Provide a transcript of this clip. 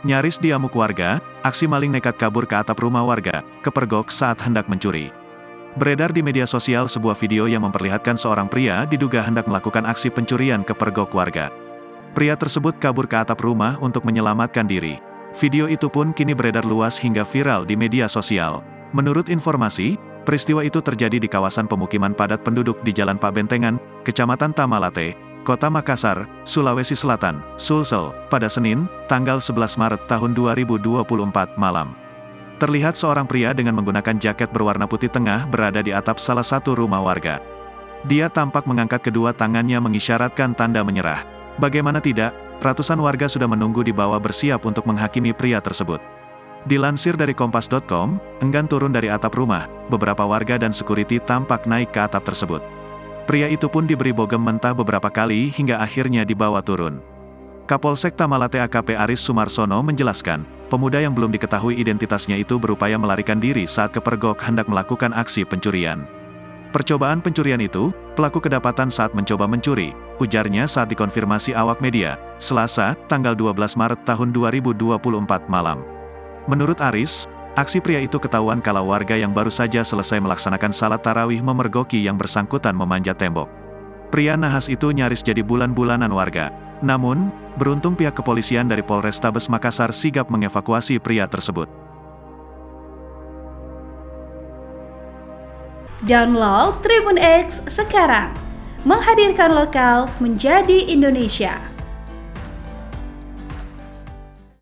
Nyaris diamuk warga, aksi maling nekat kabur ke atap rumah warga, kepergok saat hendak mencuri. Beredar di media sosial sebuah video yang memperlihatkan seorang pria diduga hendak melakukan aksi pencurian kepergok warga. Pria tersebut kabur ke atap rumah untuk menyelamatkan diri. Video itu pun kini beredar luas hingga viral di media sosial. Menurut informasi, peristiwa itu terjadi di kawasan pemukiman padat penduduk di Jalan Pabentengan, Kecamatan Tamalate, Kota Makassar, Sulawesi Selatan, Sulsel, pada Senin, tanggal 11 Maret tahun 2024 malam. Terlihat seorang pria dengan menggunakan jaket berwarna putih tengah berada di atap salah satu rumah warga. Dia tampak mengangkat kedua tangannya mengisyaratkan tanda menyerah. Bagaimana tidak, ratusan warga sudah menunggu di bawah bersiap untuk menghakimi pria tersebut. Dilansir dari Kompas.com, enggan turun dari atap rumah, beberapa warga dan security tampak naik ke atap tersebut. Pria itu pun diberi bogem mentah beberapa kali hingga akhirnya dibawa turun. Kapolsek Tamalate AKP Aris Sumarsono menjelaskan, pemuda yang belum diketahui identitasnya itu berupaya melarikan diri saat kepergok hendak melakukan aksi pencurian. Percobaan pencurian itu, pelaku kedapatan saat mencoba mencuri, ujarnya saat dikonfirmasi awak media, Selasa, tanggal 12 Maret tahun 2024 malam. Menurut Aris, aksi pria itu ketahuan kala warga yang baru saja selesai melaksanakan salat tarawih memergoki yang bersangkutan memanjat tembok. Pria nahas itu nyaris jadi bulan-bulanan warga. Namun, beruntung pihak kepolisian dari Polrestabes Makassar sigap mengevakuasi pria tersebut. Download Tribun X sekarang, menghadirkan lokal menjadi Indonesia.